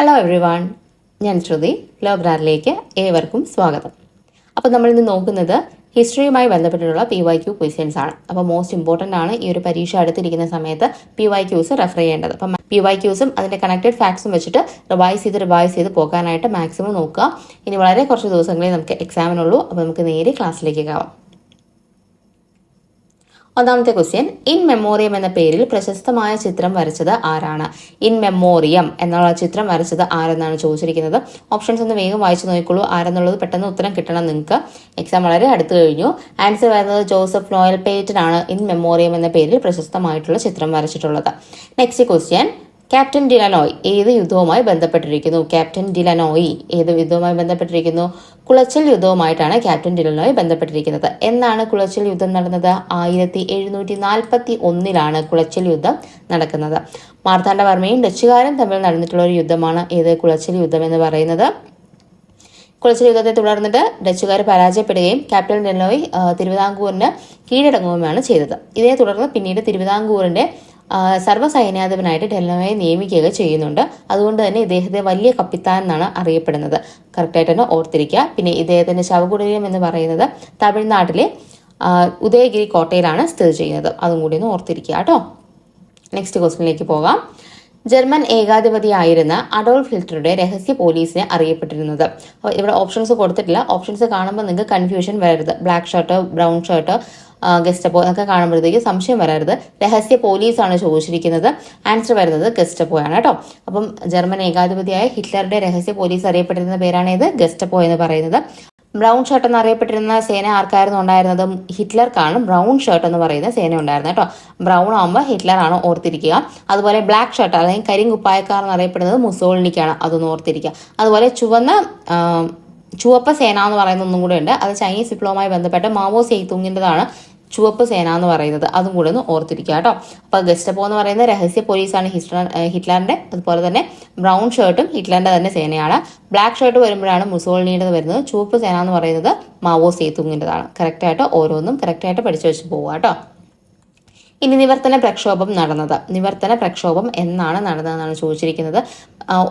Hello everyone, ഞാൻ ശ്രുതി. ലോഗ്രാറിലേക്ക് ഏവർക്കും സ്വാഗതം. അപ്പോൾ നമ്മളിന്ന് നോക്കുന്നത് ഹിസ്റ്ററിയുമായി ബന്ധപ്പെട്ടിട്ടുള്ള PYQ ക്വസ്റ്റ്യൻസ് ആണ്. അപ്പോൾ മോസ്റ്റ് ഇമ്പോർട്ടൻ്റ് ആണ് ഈ ഒരു പരീക്ഷ അടുത്തിരിക്കുന്ന സമയത്ത് PYQs റെഫർ ചെയ്യേണ്ടത്. അപ്പം PYQസും അതിൻ്റെ കണക്റ്റഡ് ഫാക്ട്സും വെച്ചിട്ട് റിവൈസ് ചെയ്ത് പോകാനായിട്ട് മാക്സിമം നോക്കുക. ഇനി വളരെ കുറച്ച് ദിവസങ്ങളെ നമുക്ക് എക്സാമിനുള്ളൂ. അപ്പോൾ നമുക്ക് നേരെ ക്ലാസ്സിലേക്ക് പോകാം. ഒന്നാമത്തെ ക്വസ്റ്റ്യൻ, ഇൻ മെമ്മോറിയം എന്ന പേരിൽ പ്രശസ്തമായ ചിത്രം വരച്ചത് ആരാണ്? ഇൻ മെമ്മോറിയം എന്നുള്ള ചിത്രം വരച്ചത് ആരെന്നാണ് ചോദിച്ചിരിക്കുന്നത്. ഓപ്ഷൻസ് ഒന്ന് വേഗം വായിച്ചു നോക്കിക്കോളൂ. ആരെന്നുള്ളത് പെട്ടെന്ന് ഉത്തരം കിട്ടണം നിങ്ങൾക്ക്. എക്സാം വളരെ അടുത്ത് കഴിഞ്ഞു. ആൻസർ വരുന്നത് ജോസഫ് നോയൽ പേറ്റൻ ആണ് ഇൻ മെമ്മോറിയം എന്ന പേരിൽ പ്രശസ്തമായിട്ടുള്ള ചിത്രം വരച്ചിട്ടുള്ളത്. നെക്സ്റ്റ് ക്വസ്റ്റ്യൻ, ക്യാപ്റ്റൻ ഡിലനോയ് ഏത് യുദ്ധവുമായി ബന്ധപ്പെട്ടിരിക്കുന്നു? ക്യാപ്റ്റൻ ഡിലനോയ് ഏത് യുദ്ധവുമായി ബന്ധപ്പെട്ടിരിക്കുന്നു? കുളച്ചൽ യുദ്ധവുമായിട്ടാണ് ക്യാപ്റ്റൻ ഡിലനോയ് ബന്ധപ്പെട്ടിരിക്കുന്നത്. എന്നാണ് കുളച്ചൽ യുദ്ധം നടന്നത്? 1741 കുളച്ചൽ യുദ്ധം നടക്കുന്നത്. മാർത്താണ്ഡവർമ്മയും ഡച്ചുകാരും തമ്മിൽ നടന്നിട്ടുള്ള ഒരു യുദ്ധമാണ് ഏത് കുളച്ചൽ യുദ്ധം എന്ന് പറയുന്നത്. കുളച്ചൽ യുദ്ധത്തെ തുടർന്നിട്ട് ഡച്ചുകാർ പരാജയപ്പെടുകയും ക്യാപ്റ്റൻ ഡിലനോയ് തിരുവിതാംകൂറിന് കീഴടങ്ങുകയുമാണ് ചെയ്തത്. ഇതിനെ തുടർന്ന് പിന്നീട് തിരുവിതാംകൂറിന്റെ സർവ്വസൈന്യാധിപനായിട്ട് ഡെലനോയെ നിയമിക്കുക ചെയ്യുന്നുണ്ട്. അതുകൊണ്ട് തന്നെ ഇദ്ദേഹത്തെ വലിയ കപ്പിത്താൻ എന്നാണ് അറിയപ്പെടുന്നത്. കറക്റ്റായിട്ട് തന്നെ ഓർത്തിരിക്കുക. പിന്നെ ഇദ്ദേഹത്തിന്റെ ശവകുടീരം എന്ന് പറയുന്നത് തമിഴ്നാട്ടിലെ ഉദയഗിരി കോട്ടയിലാണ് സ്ഥിതി ചെയ്യുന്നത്. അതും കൂടി ഒന്ന് ഓർത്തിരിക്കുക കേട്ടോ. നെക്സ്റ്റ് ക്വസ്റ്റ്യനിലേക്ക് പോകാം. ജർമ്മൻ ഏകാധിപതിയായിരുന്ന അഡോൾഫ് ഹിറ്റ്ലറുടെ രഹസ്യ പോലീസിനെ അറിയപ്പെട്ടിരുന്നത്. അപ്പോൾ ഇവിടെ ഓപ്ഷൻസ് കൊടുത്തിട്ടില്ല. ഓപ്ഷൻസ് കാണുമ്പോൾ നിങ്ങൾക്ക് കൺഫ്യൂഷൻ വരരുത്. Black shirt, brown shirt, Gestapo എന്നൊക്കെ കാണുമ്പോഴത്തേക്ക് സംശയം വരരുത്. രഹസ്യ പോലീസാണ് ചോദിച്ചിരിക്കുന്നത്. ആൻസർ വരുന്നത് ഗെസ്റ്റപ്പോ ആണ് കേട്ടോ. അപ്പം ജർമ്മൻ ഏകാധിപതിയായ ഹിറ്റ്ലറുടെ രഹസ്യ പോലീസ് അറിയപ്പെട്ടിരുന്ന പേരാണ് ഇത് ഗെസ്റ്റപ്പോ എന്ന് പറയുന്നത്. ബ്രൗൺ ഷർട്ട് എന്നറിയപ്പെട്ടിരുന്ന സേന ആർക്കായിരുന്നു ഉണ്ടായിരുന്നത്? ഹിറ്റ്ലർക്കാണ് ബ്രൗൺ ഷർട്ട് എന്ന് പറയുന്ന സേന ഉണ്ടായിരുന്നത് കേട്ടോ. ബ്രൗൺ ആകുമ്പോൾ ഹിറ്റ്ലർ ആണ് ഓർത്തിരിക്കുക. അതുപോലെ ബ്ലാക്ക് ഷർട്ട് അല്ലെങ്കിൽ കരിങ്കുപ്പായക്കാർ എന്നറിയപ്പെടുന്നത് മുസോളിനിക്കാണ്. അതൊന്ന് ഓർത്തിരിക്കുക. അതുപോലെ ചുവപ്പ് സേന എന്ന് പറയുന്ന ഒന്നും കൂടെ ഉണ്ട്. അത് ചൈനീസ് വിപ്ലവവുമായി ബന്ധപ്പെട്ട് മാവോ സേതുങ്ങിൻ്റെതാണ് ചുവപ്പ് സേന എന്ന് പറയുന്നത്. അതും കൂടെ ഒന്ന് ഓർത്തിരിക്കുക കേട്ടോ. അപ്പോൾ ഗെസ്റ്റപ്പോ എന്ന് പറയുന്ന രഹസ്യ പോലീസാണ് ഹിറ്റ്ലറിന്റെ. അതുപോലെ തന്നെ ബ്രൗൺ ഷർട്ടും ഹിറ്റ്ലറിന്റെ തന്നെ സേനയാണ്. ബ്ലാക്ക് ഷർട്ട് വരുമ്പോഴാണ് മുസോളിനിയുടെ വരുന്നത്. ചുവപ്പ് സേന എന്ന് പറയുന്നത് മാവോ സേതുങ്ങിൻ്റെതാണ്. കറക്റ്റായിട്ട് ഓരോന്നും കറക്റ്റായിട്ട് പഠിച്ചു വെച്ച് പോവുക കേട്ടോ. ഇനി നിവർത്തന പ്രക്ഷോഭം നടന്നത്. നിവർത്തന പ്രക്ഷോഭം എന്നാണ് നടന്നതെന്നാണ് ചോദിച്ചിരിക്കുന്നത്.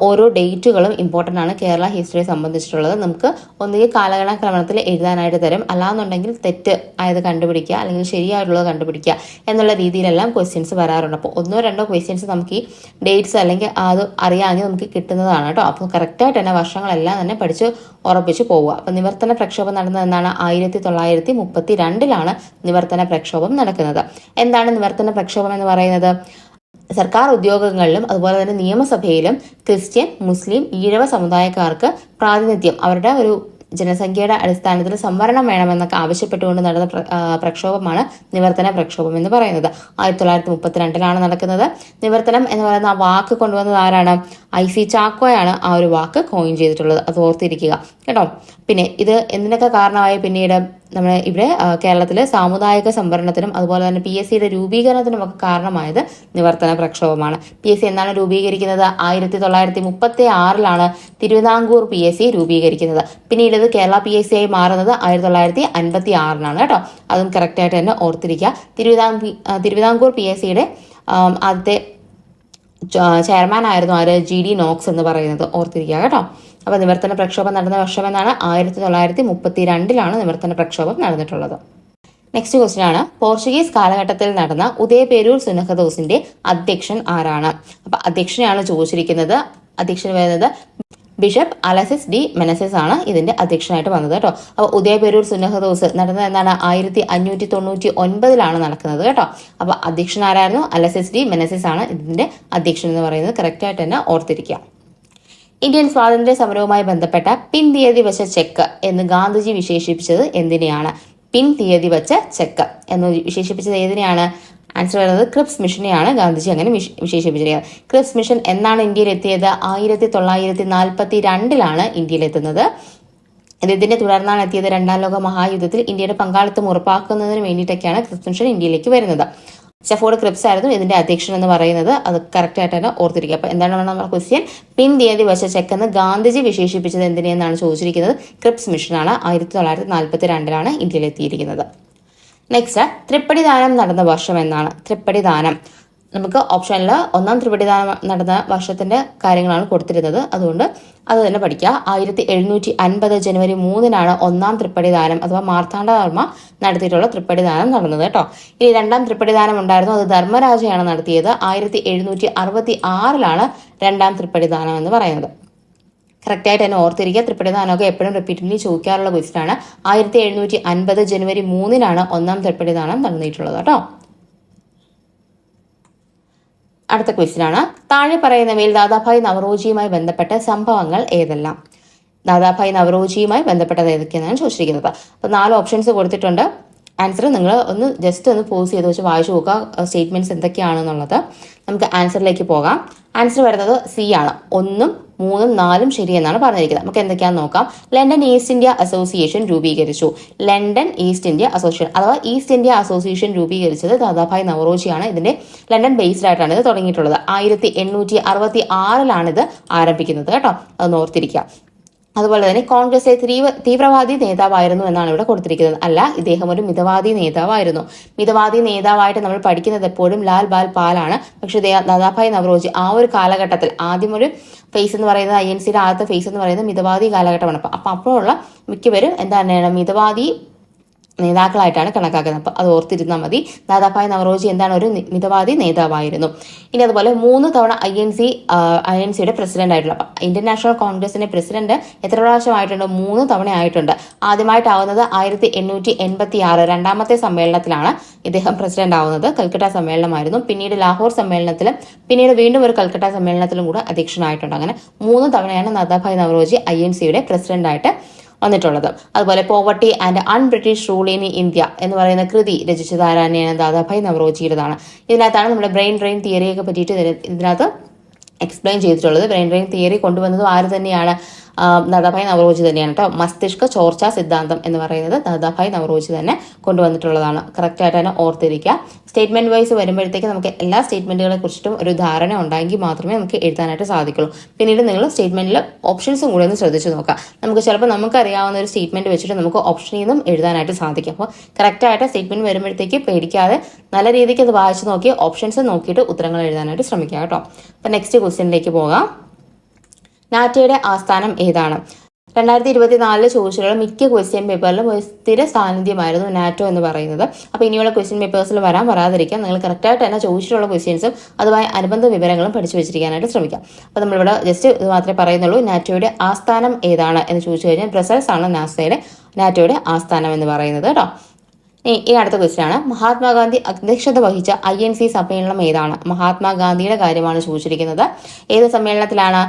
ഓരോ ഡേറ്റുകളും ഇമ്പോർട്ടൻ്റ് ആണ് കേരള ഹിസ്റ്ററിയെ സംബന്ധിച്ചിട്ടുള്ളത്. നമുക്ക് ഒന്നുകിൽ കാലഗണനക്രമത്തിൽ എഴുതാനായിട്ട് തരും, അല്ലാന്നുണ്ടെങ്കിൽ തെറ്റ് ആയത് കണ്ടുപിടിക്കുക അല്ലെങ്കിൽ ശരിയായിട്ടുള്ളത് കണ്ടുപിടിക്കുക എന്നുള്ള രീതിയിലെല്ലാം ക്വസ്റ്റ്യൻസ് വരാറുണ്ട്. അപ്പോൾ ഒന്നോ രണ്ടോ ക്വസ്റ്റ്യൻസ് നമുക്ക് ഈ ഡേറ്റ്സ് അല്ലെങ്കിൽ അത് അറിയാമെങ്കിൽ നമുക്ക് കിട്ടുന്നതാണ് കേട്ടോ. അപ്പോൾ കറക്റ്റായിട്ട് തന്നെ വർഷങ്ങളെല്ലാം തന്നെ പഠിച്ച് ഉറപ്പിച്ച് പോവുക. അപ്പോൾ നിവർത്തന പ്രക്ഷോഭം നടന്നതെന്നാണ് 1932 നിവർത്തന പ്രക്ഷോഭം നടക്കുന്നത്. എന്താണ് നിവർത്തന പ്രക്ഷോഭം എന്ന് പറയുന്നത്? സർക്കാർ ഉദ്യോഗങ്ങളിലും അതുപോലെ തന്നെ നിയമസഭയിലും ക്രിസ്ത്യൻ, മുസ്ലിം, ഈഴവ സമുദായക്കാർക്ക് പ്രാതിനിധ്യം, അവരുടെ ഒരു ജനസംഖ്യയുടെ അടിസ്ഥാനത്തിൽ സംവരണം വേണമെന്നൊക്കെ ആവശ്യപ്പെട്ടുകൊണ്ട് നടന്ന പ്രക്ഷോഭമാണ് നിവർത്തന പ്രക്ഷോഭം എന്ന് പറയുന്നത്. 1932 നടക്കുന്നത്. നിവർത്തനം എന്ന് പറയുന്ന ആ വാക്ക് കൊണ്ടുവന്നത് ആരാണ്? IC ചാക്കോയാണ് ആ ഒരു വാക്ക് കോയിൻ ചെയ്തിട്ടുള്ളത്. അത് ഓർത്തിരിക്കുക കേട്ടോ. പിന്നെ ഇത് എന്തിനൊക്കെ കാരണമായി? പിന്നീട് നമ്മുടെ ഇവിടെ കേരളത്തിൽ സാമുദായിക സംവരണത്തിനും അതുപോലെ തന്നെ PSCയുടെ രൂപീകരണത്തിനും ഒക്കെ കാരണമായത് നിവർത്തന പ്രക്ഷോഭമാണ്. PSC എന്നാണ് രൂപീകരിക്കുന്നത്? 1936 തിരുവിതാംകൂർ PSC രൂപീകരിക്കുന്നത്. പിന്നീട് ഇത് കേരള PSC ആയി മാറുന്നത് 1956 കേട്ടോ. അതും കറക്റ്റായിട്ട് തന്നെ ഓർത്തിരിക്കുക. തിരുവിതാംകൂർ PSCയുടെ ആദ്യത്തെ ചെയർമാൻ ആയിരുന്നു ആര്? GD നോക്സ് എന്ന് പറയുന്നത്. ഓർത്തിരിക്കുക കേട്ടോ. അപ്പോൾ നിവർത്തന പ്രക്ഷോഭം നടന്ന വർഷം എന്നാണ് 1932 നിവർത്തന പ്രക്ഷോഭം നടന്നിട്ടുള്ളത്. നെക്സ്റ്റ് ക്വസ്റ്റ്യൻ ആണ്, പോർച്ചുഗീസ് കാലഘട്ടത്തിൽ നടന്ന ഉദയപേരൂർ സുന്നഹദോസിന്റെ അധ്യക്ഷൻ ആരാണ്? അപ്പൊ അധ്യക്ഷനെയാണ് ചോദിച്ചിരിക്കുന്നത്. അധ്യക്ഷൻ വരുന്നത് ബിഷപ്പ് അലസിസ് ഡി മെനസിസ് ആണ് ഇതിന്റെ അധ്യക്ഷനായിട്ട് വന്നത് കേട്ടോ. അപ്പോൾ ഉദയപേരൂർ സുന്നഹദോസ് നടന്നത് എന്നാണ് 1599 നടക്കുന്നത് കേട്ടോ. അപ്പോൾ അധ്യക്ഷൻ ആരായിരുന്നു? അലസിസ് ഡി മെനസിസ് ആണ് ഇതിന്റെ അധ്യക്ഷൻ എന്ന് പറയുന്നത്. കറക്റ്റായിട്ട് തന്നെ ഓർത്തിരിക്കുക. ഇന്ത്യൻ സ്വാതന്ത്ര്യ സമരവുമായി ബന്ധപ്പെട്ട പിൻ തീയതി വെച്ച ചെക്ക് എന്ന് ഗാന്ധിജി വിശേഷിപ്പിച്ചത് എന്തിനെയാണ്? പിൻ തീയതി വെച്ച ചെക്ക് എന്ന് വിശേഷിപ്പിച്ചത് ഏതിനെയാണ്? ആൻസർ വരുന്നത് ക്രിപ്സ് മിഷനെയാണ് ഗാന്ധിജി അങ്ങനെ വിശേഷിപ്പിച്ചിരിക്കുന്നത്. ക്രിപ്സ് മിഷൻ എന്നാണ് ഇന്ത്യയിൽ എത്തിയത്? 1942 ഇന്ത്യയിൽ എത്തുന്നത്. ഇതിനെ തുടർന്നാണ് എത്തിയത്. രണ്ടാം ലോക മഹായുദ്ധത്തിൽ ഇന്ത്യയുടെ പങ്കാളിത്തം ഉറപ്പാക്കുന്നതിന് വേണ്ടിയിട്ടൊക്കെയാണ് ക്രിപ്സ് മിഷൻ ഇന്ത്യയിലേക്ക് വരുന്നത്. സ്റ്റഫോർഡ് ക്രിപ്സ് ആയിരുന്നു ഇതിന്റെ അധ്യക്ഷൻ എന്ന് പറയുന്നത്. അത് കറക്റ്റ് ആയിട്ട് തന്നെ ഓർത്തിരിക്കുക. അപ്പൊ എന്താണ് നമ്മുടെ ക്വസ്റ്റ്യൻ? പിൻ തീയതി വെച്ച ചെക്ക് എന്ന് ഗാന്ധിജി വിശേഷിപ്പിച്ചത് എന്തിനെന്നാണ് ചോദിച്ചിരിക്കുന്നത്? ക്രിപ്സ് മിഷനാണ്. 1942 ഇന്ത്യയിൽ എത്തിയിരിക്കുന്നത്. നെക്സ്റ്റ്, തൃപ്പടിദാനം നടന്ന വർഷം എന്നാണ്? തൃപ്പടിദാനം നമുക്ക് ഓപ്ഷനിൽ ഒന്നാം ത്രിപടിദാനം നടന്ന വർഷത്തിന്റെ കാര്യങ്ങളാണ് കൊടുത്തിരുന്നത്. അതുകൊണ്ട് അത് തന്നെ പഠിക്കുക. 1750 ജനുവരി 3-നാണ് ഒന്നാം തൃപ്പടിദാനം അഥവാ മാർത്താണ്ഡവർമ്മ നടത്തിയിട്ടുള്ള തൃപ്പടിദാനം നടന്നത് കേട്ടോ. ഇനി രണ്ടാം തൃപ്പടിദാനം ഉണ്ടായിരുന്നു, അത് ധർമ്മരാജയാണ് നടത്തിയത്. 1766-ലാണ് രണ്ടാം തൃപ്പടിദാനം എന്ന് പറയുന്നത്. കറക്റ്റായിട്ട് തന്നെ ഓർത്തിരിക്കുക. തൃപ്പടിദാനമൊക്കെ എപ്പോഴും റിപ്പീറ്റഡ്ലി ചോദിക്കാറുള്ള ക്വസ്റ്റ്യനാണ്. 1750 ജനുവരി 3-നാണ് ഒന്നാം തൃപ്പടിദാനം നടന്നിട്ടുള്ളത് കേട്ടോ. അടുത്ത ക്വസ്റ്റ്യനാണ്, താഴെ പറയുന്നവയിൽ ദാദാഭായ് നവറോജിയുമായി ബന്ധപ്പെട്ട സംഭവങ്ങൾ ഏതെല്ലാം? ദാദാഭായ് നവറോജിയുമായി ബന്ധപ്പെട്ടത് ഏതൊക്കെയാണ് ചോദിച്ചിരിക്കുന്നത്. അപ്പോൾ 4 ഓപ്ഷൻസ് കൊടുത്തിട്ടുണ്ട്. ആൻസർ നിങ്ങൾ ജസ്റ്റ് ഒന്ന് പോസ് ചെയ്ത് വെച്ച് വായിച്ചു നോക്കുക, സ്റ്റേറ്റ്മെന്റ്സ് എന്തൊക്കെയാണെന്നുള്ളത്. നമുക്ക് ആൻസറിലേക്ക് പോകാം. ആൻസർ വരുന്നത് സി ആണ്. 1, 3, 4 ശരിയെന്നാണ് പറഞ്ഞിരിക്കുന്നത്. നമുക്ക് എന്തൊക്കെയാണെന്ന് നോക്കാം. ലണ്ടൻ ഈസ്റ്റ് ഇന്ത്യ അസോസിയേഷൻ രൂപീകരിച്ചു. ലണ്ടൻ ഈസ്റ്റ് ഇന്ത്യ അസോസിയേഷൻ അഥവാ ഈസ്റ്റ് ഇന്ത്യ അസോസിയേഷൻ രൂപീകരിച്ചത് ദാദാഭായ് നവറോജിയാണ്. ഇതിന്റെ ലണ്ടൻ ബേസ്ഡ് ആയിട്ടാണ് ഇത് തുടങ്ങിയിട്ടുള്ളത്. 1866-ലാണ് ഇത് ആരംഭിക്കുന്നത് കേട്ടോ. അത് ഓർത്തിരിക്കുക. അതുപോലെ തന്നെ കോൺഗ്രസിലെ തീവ്രവാദി നേതാവായിരുന്നു എന്നാണ് ഇവിടെ കൊടുത്തിരിക്കുന്നത്. അല്ല, ഇദ്ദേഹം ഒരു മിതവാദി നേതാവായിരുന്നു. മിതവാദി നേതാവായിട്ട് നമ്മൾ പഠിക്കുന്നത് എപ്പോഴും ലാൽ ബാൽ പാലാണ്. പക്ഷെ ദാദാഭായ് നവറോജി ആ ഒരു കാലഘട്ടത്തിൽ ആദ്യം ഒരു ഫേസ് എന്ന് പറയുന്നത് INCയുടെ ആദ്യത്തെ ഫേസ് എന്ന് പറയുന്നത് മിതവാദി കാലഘട്ടമാണ്. അപ്പം അപ്പോഴുള്ള മിക്കവരും എന്താണ് മിതവാദി നേതാക്കളായിട്ടാണ് കണക്കാക്കുന്നത്. അപ്പോൾ അത് ഓർത്തിരുന്നാൽ മതി. ദാദാഭായ് നവറോജി എന്താണ് ഒരു മിതവാദി നേതാവായിരുന്നു. ഇനി അതുപോലെ 3 തവണ INCയുടെ പ്രസിഡന്റ് ആയിട്ടുള്ള ഇന്ത്യൻ നാഷണൽ കോൺഗ്രസിന്റെ പ്രസിഡന്റ് എത്ര പ്രാവശ്യമായിട്ടുണ്ട്? 3 തവണ ആയിട്ടുണ്ട്. ആദ്യമായിട്ടാവുന്നത് 1886 രണ്ടാമത്തെ സമ്മേളനത്തിലാണ് ഇദ്ദേഹം പ്രസിഡന്റ് ആവുന്നത്. കൽക്കട്ട സമ്മേളനമായിരുന്നു. പിന്നീട് ലാഹോർ സമ്മേളനത്തിലും പിന്നീട് വീണ്ടും ഒരു കൽക്കട്ട സമ്മേളനത്തിലും കൂടെ അധ്യക്ഷനായിട്ടുണ്ട്. അങ്ങനെ 3 തവണയാണ് ദാദാഭായ് നവറോജി INCയുടെ പ്രസിഡന്റായിട്ട് വന്നിട്ടുള്ളത്. അതുപോലെ poverty and un-British rule in India എന്ന് പറയുന്ന കൃതി രചിച്ചത് ആരാനെയാണ്? ദാദാഭായ് നവറോജിയുടേതാണ്. ഇതിനകത്താണ് നമ്മുടെ ബ്രെയിൻ ഡ്രെയിൻ തിയറിയൊക്കെ പറ്റിയിട്ട് ഇതിനകത്ത് എക്സ്പ്ലെയിൻ ചെയ്തിട്ടുള്ളത്. ബ്രെയിൻ ഡ്രെയിൻ തിയറി കൊണ്ടുവന്നതും ആര് തന്നെയാണ്? ദാദാഭായ് നവറോജി തന്നെയാണ് കേട്ടോ. മസ്തിഷ്ക ചോർച്ചാ സിദ്ധാന്തം എന്ന് പറയുന്നത് ദാദാഭായ് നവറോജി തന്നെ കൊണ്ടുവന്നിട്ടുള്ളതാണ്. കറക്റ്റായിട്ട് തന്നെ ഓർത്തിരിക്കുക. സ്റ്റേറ്റ്മെന്റ് വൈസ് വരുമ്പോഴത്തേക്ക് നമുക്ക് എല്ലാ സ്റ്റേറ്റ്മെന്റുകളെ കുറിച്ചിട്ടും ഒരു ധാരണ ഉണ്ടെങ്കിൽ മാത്രമേ നമുക്ക് എഴുതാനായിട്ട് സാധിക്കുള്ളൂ. പിന്നീട് നിങ്ങൾ സ്റ്റേറ്റ്മെന്റിൽ ഓപ്ഷൻസും കൂടെ ഒന്ന് ശ്രദ്ധിച്ച് നോക്കാം. നമുക്ക് ചിലപ്പോൾ നമുക്കറിയാവുന്ന ഒരു സ്റ്റേറ്റ്മെന്റ് വെച്ചിട്ട് നമുക്ക് ഓപ്ഷനിൽ നിന്നും എഴുതാനായിട്ട് സാധിക്കും. അപ്പോൾ കറക്റ്റായിട്ട് സ്റ്റേറ്റ്മെന്റ് വരുമ്പോഴത്തേക്ക് പേടിക്കാതെ നല്ല രീതിക്ക് അത് വായിച്ച് നോക്കി ഓപ്ഷൻസ് നോക്കിയിട്ട് ഉത്തരങ്ങൾ എഴുതാനായിട്ട് ശ്രമിക്കുക കേട്ടോ. അപ്പോൾ നെക്സ്റ്റ് ക്വസ്റ്റ്യനിലേക്ക് പോകാം. നാറ്റോയുടെ ആസ്ഥാനം ഏതാണ്? 2024 ചോദിച്ചിട്ടുള്ള മിക്ക ക്വസ്റ്റ്യൻ പേപ്പറിലും ഒരു സ്ഥിര സാന്നിധ്യമായിരുന്നു നാറ്റോ എന്ന് പറയുന്നത്. അപ്പോൾ ഇനിയുള്ള ക്വസ്റ്റ്യൻ പേപ്പേഴ്സിൽ വരാതിരിക്കാം. നിങ്ങൾ കറക്റ്റായിട്ട് തന്നെ ചോദിച്ചിട്ടുള്ള ക്വസ്റ്റ്യൻസും അതുമായി അനുബന്ധ വിവരങ്ങളും പഠിച്ചു വെച്ചിരിക്കാനായിട്ട് ശ്രമിക്കാം. അപ്പോൾ നമ്മളിവിടെ ജസ്റ്റ് ഇത് മാത്രമേ പറയുന്നുള്ളൂ. നാറ്റോയുടെ ആസ്ഥാനം ഏതാണ് എന്ന് ചോദിച്ചു കഴിഞ്ഞാൽ ബ്രസൽസ് ആണ് നാറ്റോയുടെ ആസ്ഥാനം എന്ന് പറയുന്നത് കേട്ടോ. ഈ അടുത്ത ക്വസ്റ്റ്യൻ ആണ്, മഹാത്മാഗാന്ധി അധ്യക്ഷത വഹിച്ച INC സമ്മേളനം ഏതാണ്? മഹാത്മാഗാന്ധിയുടെ കാര്യമാണ് ചോദിച്ചിരിക്കുന്നത്. ഏത് സമ്മേളനത്തിലാണ്?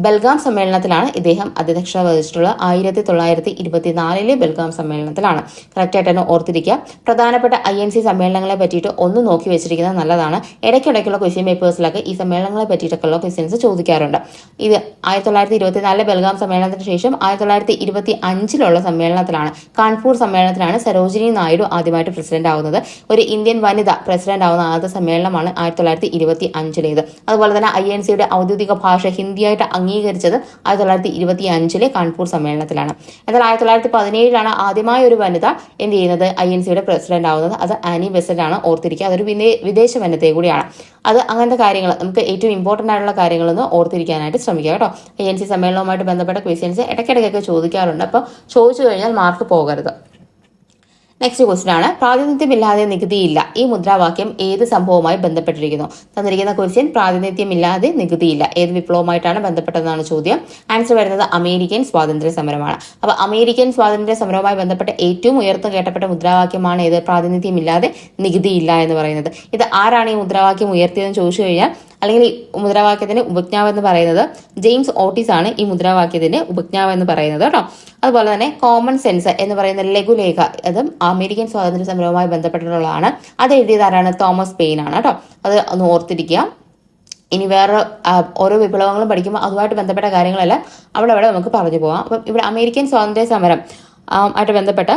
ബൽഗാം സമ്മേളനത്തിലാണ് ഇദ്ദേഹം അധ്യക്ഷത വഹിച്ചിട്ടുള്ളത്. 1924 ബൽഗാം സമ്മേളനത്തിലാണ്. കറക്റ്റായിട്ട് തന്നെ ഓർത്തിരിക്കുക. പ്രധാനപ്പെട്ട INC സമ്മേളനങ്ങളെ പറ്റിയിട്ട് ഒന്ന് നോക്കി വെച്ചിരിക്കുന്നത് നല്ലതാണ്. ഇടയ്ക്കിടയ്ക്കുള്ള ക്വസ്റ്റ്യൻ പേപ്പേഴ്സിലൊക്കെ ഈ സമ്മേളനങ്ങളെ പറ്റിയിട്ടൊക്കെയുള്ള ക്വസ്റ്റ്യൻസ് ചോദിക്കാറുണ്ട്. ഇത് 1924 ബൽഗാം സമ്മേളനത്തിന് ശേഷം 1925 സമ്മേളനത്തിലാണ്, കാൺപൂർ സമ്മേളനത്തിലാണ് സരോജിനി നായിഡു ആദ്യമായിട്ട് പ്രസിഡന്റ് ആവുന്നത്. ഒരു ഇന്ത്യൻ വനിത പ്രസിഡന്റ് ആവുന്ന ആദ്യ സമ്മേളനമാണ് 1925. അതുപോലെ തന്നെ INCയുടെ ഔദ്യോഗിക ഭാഷ ഹിന്ദിയായിട്ട് അംഗീകരിച്ചത് 1925 കാൺപൂർ സമ്മേളനത്തിലാണ്. എന്നാൽ 1917 ആദ്യമായ ഒരു വനിത എന്ത് ചെയ്യുന്നത്? INCയുടെ പ്രസിഡന്റ് ആവുന്നത്. അത് ആനി ബെസന്റ് ആണ്. ഓർത്തിരിക്കുക. അതൊരു വിദേശ വനിത കൂടിയാണ്. അത് അങ്ങനത്തെ കാര്യങ്ങൾ നമുക്ക് ഏറ്റവും ഇമ്പോർട്ടന്റ് ആയിട്ടുള്ള കാര്യങ്ങളൊന്ന് ഓർത്തിരിക്കാനായിട്ട് ശ്രമിക്കുക കേട്ടോ. INC സമ്മേളനവുമായിട്ട് ബന്ധപ്പെട്ട ക്വസ്റ്റ്യൻസ് ഇടയ്ക്കിടയ്ക്കൊക്കെ ചോദിക്കാറുണ്ട്. അപ്പോൾ ചോദിച്ചു കഴിഞ്ഞാൽ മാർക്ക് പോകരുത്. നെക്സ്റ്റ് ക്വസ്റ്റ്യൻ ആണ്, പ്രാതിനിധ്യമില്ലാതെ നികുതിയില്ല. ഈ മുദ്രാവാക്യം ഏത് സംഭവവുമായി ബന്ധപ്പെട്ടിരിക്കുന്നു? തന്നിരിക്കുന്ന ക്വസ്റ്റ്യൻ പ്രാതിനിധ്യമില്ലാതെ നികുതിയില്ല ഏത് വിപ്ലവമായിട്ടാണ് ബന്ധപ്പെട്ടതെന്നാണ് ചോദ്യം. ആൻസർ വരുന്നത് അമേരിക്കൻ സ്വാതന്ത്ര്യ സമരമാണ്. അപ്പൊ അമേരിക്കൻ സ്വാതന്ത്ര്യ സമരവുമായി ബന്ധപ്പെട്ട ഏറ്റവും ഉയർന്നു കേട്ടപ്പെട്ട മുദ്രാവാക്യമാണ് ഏത്? പ്രാതിനിധ്യമില്ലാതെ നികുതിയില്ല എന്ന് പറയുന്നത്. ഇത് ആരാണ് ഈ മുദ്രാവാക്യം ഉയർത്തിയതെന്ന് ചോദിച്ചു കഴിഞ്ഞാൽ, അല്ലെങ്കിൽ ഈ മുദ്രാവാക്യത്തിന്റെ ഉപജ്ഞാവ് എന്ന് പറയുന്നത് ജെയിംസ് ഓട്ടിസ് ആണ്. ഈ മുദ്രാവാക്യത്തിന്റെ ഉപജ്ഞാവ് എന്ന് പറയുന്നത് കേട്ടോ. അതുപോലെ തന്നെ കോമൺ സെൻസ് എന്ന് പറയുന്ന ലഘുലേഖ, അതും അമേരിക്കൻ സ്വാതന്ത്ര്യ സമരവുമായി ബന്ധപ്പെട്ടിട്ടുള്ളതാണ്. അത് എഴുതിയതാരാണ്? തോമസ് പെയിൻ ആണ് കേട്ടോ. അത് ഒന്ന് ഓർത്തിരിക്കുക. ഇനി വേറെ ഓരോ വിപ്ലവങ്ങളും പഠിക്കുമ്പോൾ അതുമായിട്ട് ബന്ധപ്പെട്ട കാര്യങ്ങളെല്ലാം അവിടെ നമുക്ക് പറഞ്ഞു പോകാം. അപ്പം ഇവിടെ അമേരിക്കൻ സ്വാതന്ത്ര്യ സമരം ആയിട്ട് ബന്ധപ്പെട്ട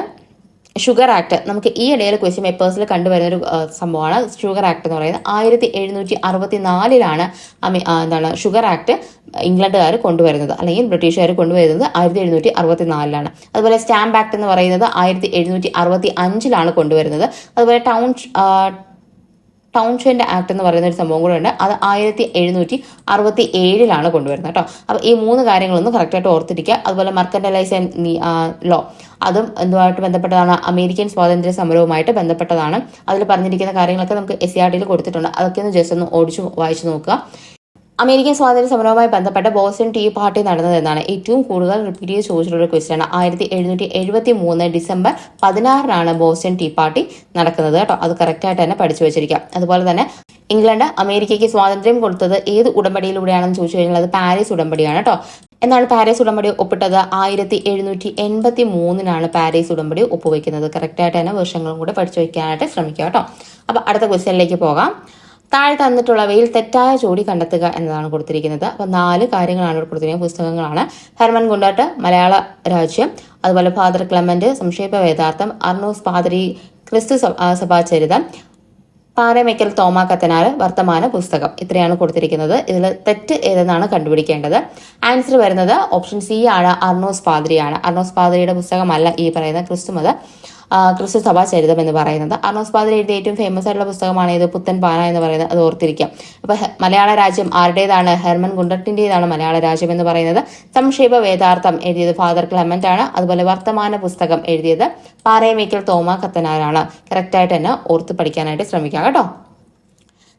ഷുഗർ ആക്ട് നമുക്ക് ഈ ഇടയിൽ ക്വസ്റ്റ്യൻ പേപ്പേഴ്സിൽ കണ്ടുവരുന്നൊരു സംഭവമാണ്. ഷുഗർ ആക്ട് എന്ന് പറയുന്നത് 1764 എന്താണ് ഷുഗർ ആക്ട് ഇംഗ്ലണ്ടുകാർ കൊണ്ടുവരുന്നത്, അല്ലെങ്കിൽ ബ്രിട്ടീഷുകാർ കൊണ്ടുവരുന്നത് 1764. അതുപോലെ സ്റ്റാമ്പ് ആക്ട് എന്ന് പറയുന്നത് 1765 കൊണ്ടുവരുന്നത്. അതുപോലെ ടൗൺഷെന്റ് ആക്ട് എന്ന് പറയുന്ന ഒരു സംഭവം കൂടെ ഉണ്ട്. അത് 1767 കൊണ്ടുവരുന്നത് കേട്ടോ. അപ്പോൾ ഈ 3 കാര്യങ്ങളൊന്നും കറക്റ്റായിട്ട് ഓർത്തിരിക്കുക. അതുപോലെ മർക്കന്റലൈസേഷൻ ലോ, അതും എന്തുമായിട്ട് ബന്ധപ്പെട്ടതാണ്? അമേരിക്കൻ സ്വാതന്ത്ര്യ സമരവുമായിട്ട് ബന്ധപ്പെട്ടതാണ്. അതിൽ പറഞ്ഞിരിക്കുന്ന കാര്യങ്ങളൊക്കെ നമുക്ക് SCERT കൊടുത്തിട്ടുണ്ട്. അതൊക്കെ ഒന്ന് ജസ്റ്റ് ഒന്ന് വായിച്ചു നോക്കുക. അമേരിക്കൻ സ്വാതന്ത്ര്യ സമരവുമായി ബന്ധപ്പെട്ട ബോസ്റ്റൺ ടീ പാർട്ടി നടന്നത് എന്നാണ് ഏറ്റവും കൂടുതൽ റിപ്പീറ്റ് ചെയ്ത് ചോദിച്ചിട്ടുള്ള ക്വസ്റ്റ്യൻ ആണ്. 1773 ഡിസംബർ 16 ബോസ്റ്റൺ ടീ പാർട്ടി നടക്കുന്നത് കേട്ടോ. അത് കറക്റ്റായിട്ട് തന്നെ പഠിച്ചു വെച്ചിരിക്കാം. അതുപോലെ തന്നെ ഇംഗ്ലണ്ട് അമേരിക്കയ്ക്ക് സ്വാതന്ത്ര്യം കൊടുത്തത് ഏത് ഉടമ്പടിയിലൂടെയാണെന്ന് ചോദിച്ചു കഴിഞ്ഞാൽ അത് പാരീസ് ഉടമ്പടിയാണ് കേട്ടോ. എന്നാണ് പാരീസ് ഉടമ്പടി ഒപ്പിട്ടത്? 1783 പാരീസ് ഉടമ്പടി ഒപ്പുവെക്കുന്നത്. കറക്റ്റായിട്ട് തന്നെ വർഷങ്ങളും കൂടെ പഠിച്ചു വയ്ക്കാനായിട്ട് ശ്രമിക്കുക കേട്ടോ. അപ്പൊ അടുത്ത ക്വസ്റ്റ്യനിലേക്ക് പോകാം. താഴെ തന്നിട്ടുള്ളവയിൽ തെറ്റായ ജോഡി കണ്ടെത്തുക എന്നതാണ് കൊടുത്തിരിക്കുന്നത്. അപ്പോൾ 4 കാര്യങ്ങളാണ് ഇവിടെ കൊടുത്തിരിക്കുന്നത്. പുസ്തകങ്ങളാണ്: ഹെർമൻ ഗുണ്ടർട്ട്, മലയാള രാജ്യം, അതുപോലെ ഫാദർ ക്ലെമന്റ്, സംക്ഷേപ വേദാർത്ഥം, അർണോസ് പാതിരി, ക്രിസ്തു സഭാചരിതം, പാറമേക്കൽ തോമ കത്തനാർ, വർത്തമാന പുസ്തകം. ഇത്രയാണ് കൊടുത്തിരിക്കുന്നത്. ഇതിൽ തെറ്റ് ഏതെന്നാണ് കണ്ടുപിടിക്കേണ്ടത്. ആൻസർ വരുന്നത് ഓപ്ഷൻ സി ആണ്, അർണോസ് പാതിരിയാണ്. അർണോസ് പാതിരിയുടെ പുസ്തകമല്ല ഈ പറയുന്ന ക്രിസ്തു സഭാ ചരിതം എന്ന് പറയുന്നത്. അർണോസ് പാതിരി എഴുതിയ ഏറ്റവും ഫേമസ് ആയിട്ടുള്ള പുസ്തകമാണ് ഇത്, പുത്തൻ പാന എന്ന് പറയുന്നത്. അത് ഓർത്തിരിക്കാം. അപ്പൊ മലയാള രാജ്യം ആരുടേതാണ്? ഹെർമൻ ഗുണ്ടർട്ടിന്റേതാണ് മലയാള രാജ്യം എന്ന് പറയുന്നത്. സംക്ഷേപ വേദാർത്ഥം എഴുതിയത് ഫാദർ ക്ലെമന്റ് ആണ്. അതുപോലെ വർത്തമാന പുസ്തകം എഴുതിയത് പാറയമേക്കൽ തോമ കത്തനാരാണ്. കറക്റ്റായിട്ട് തന്നെ ഓർത്ത് പഠിക്കാനായിട്ട് ശ്രമിക്കാം കേട്ടോ.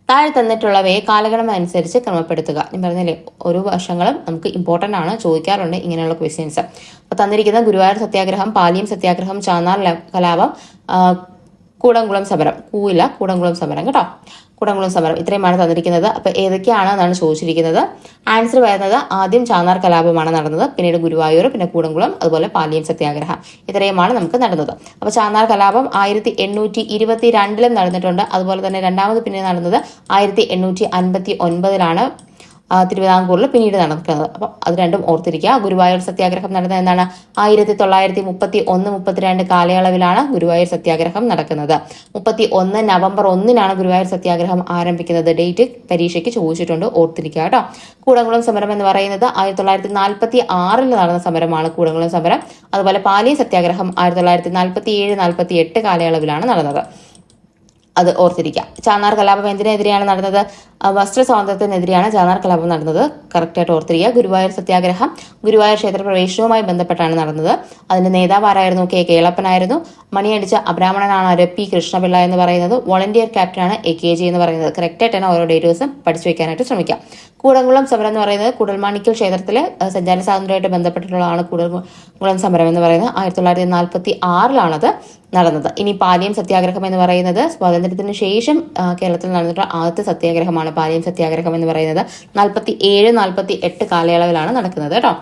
താഴെ തന്നിട്ടുള്ളവയെ കാലഗണന അനുസരിച്ച് ക്രമപ്പെടുത്തുക. ഞാൻ പറഞ്ഞില്ലേ, ഓരോ വർഷങ്ങളും നമുക്ക് ഇമ്പോർട്ടൻ്റ് ആണ്, ചോദിക്കാറുണ്ട് ഇങ്ങനെയുള്ള ക്വസ്റ്റ്യൻസ്. അപ്പോൾ തന്നിരിക്കുന്ന ഗുരുവായൂർ സത്യാഗ്രഹം, പാലിയം സത്യാഗ്രഹം, ചാന്നാർ കലാപം, കൂടംകുളം സമരം, കൂടംകുളം സമരം കേട്ടോ. കൂടംകുളം സമരം ഇത്രയുമാണ് തന്നിരിക്കുന്നത്. അപ്പോൾ ഏതൊക്കെയാണെന്നാണ് ചോദിച്ചിരിക്കുന്നത്. ആൻസർ വരുന്നത് ആദ്യം ചാന്നാർ കലാപമാണ് നടന്നത്, പിന്നീട് ഗുരുവായൂർ, പിന്നെ കൂടംകുളം, അതുപോലെ പാലിയം സത്യാഗ്രഹം. ഇത്രയുമാണ് നമുക്ക് നടന്നത്. അപ്പോൾ ചാന്നാർ കലാപം 1822 നടന്നിട്ടുണ്ട്. അതുപോലെ തന്നെ രണ്ടാമത് പിന്നെ നടന്നത് 1859 തിരുവിതാംകൂറിൽ പിന്നീട് നടക്കുന്നത്. അപ്പം അത് രണ്ടും ഓർത്തിരിക്കുക. ഗുരുവായൂർ സത്യാഗ്രഹം നടന്നത് എന്താണ്? 1931-32 കാലയളവിലാണ് ഗുരുവായൂർ സത്യാഗ്രഹം നടക്കുന്നത്. 31 നവംബർ 1 ഗുരുവായൂർ സത്യാഗ്രഹം ആരംഭിക്കുന്നത്. ഡേറ്റ് പരീക്ഷയ്ക്ക് ചോദിച്ചിട്ടുണ്ട്, ഓർത്തിരിക്കുക കേട്ടോ. കൂടംകുളം സമരം എന്ന് പറയുന്നത് 1946 നടന്ന സമരമാണ് കൂടംകുളം സമരം. അതുപോലെ പാലിയം സത്യാഗ്രഹം 1947-48 കാലയളവിലാണ് നടന്നത്. അത് ഓർത്തിരിക്കാം. ചാന്നാർ കലാപം എന്തിനെതിരെയാണ് നടന്നത്? വസ്ത്ര സ്വാതന്ത്ര്യത്തിനെതിരെയാണ് ചാന്നാർ കലാപം നടന്നത്. കറക്റ്റായിട്ട് ഓർത്തിരിക്കുക. ഗുരുവായൂർ സത്യാഗ്രഹം ഗുരുവായൂർ ക്ഷേത്രപ്രവേശനവുമായി ബന്ധപ്പെട്ടാണ് നടന്നത്. അതിന്റെ നേതാവ് ആരായിരുന്നു? കേളപ്പനായിരുന്നു. മണിയടിച്ച അബ്രാഹ്മണനാണ് P കൃഷ്ണപിള്ള എന്ന് പറയുന്നത്. വോളണ്ടിയർ ക്യാപ്റ്റനാണ് AKG എന്ന് പറയുന്നത്. കറക്റ്റായിട്ടാണ് ഓരോ ഡേറ്റേഴ്സും പഠിച്ചു വെക്കാനായിട്ട് ശ്രമിക്കാം. കൂടംകുളം സമരം എന്ന് പറയുന്നത് കുടൽമാണിക്യൽ ക്ഷേത്രത്തിലെ സഞ്ചാര സ്വാതന്ത്ര്യമായിട്ട് ബന്ധപ്പെട്ടിട്ടുള്ളതാണ് കൂടംകുളം സമരം എന്ന് പറയുന്നത്. 1946 നടന്നത്. ഇനി പാലിയം സത്യാഗ്രഹം എന്ന് പറയുന്നത് സ്വാതന്ത്ര്യത്തിന് ശേഷം കേരളത്തിൽ നടന്നിട്ടുള്ള ആദ്യത്തെ സത്യാഗ്രഹമാണ്. പാലിയം സത്യാഗ്രഹം എന്ന് പറയുന്നത് 47-48 കാലയളവിലാണ് നടക്കുന്നത് കേട്ടോ.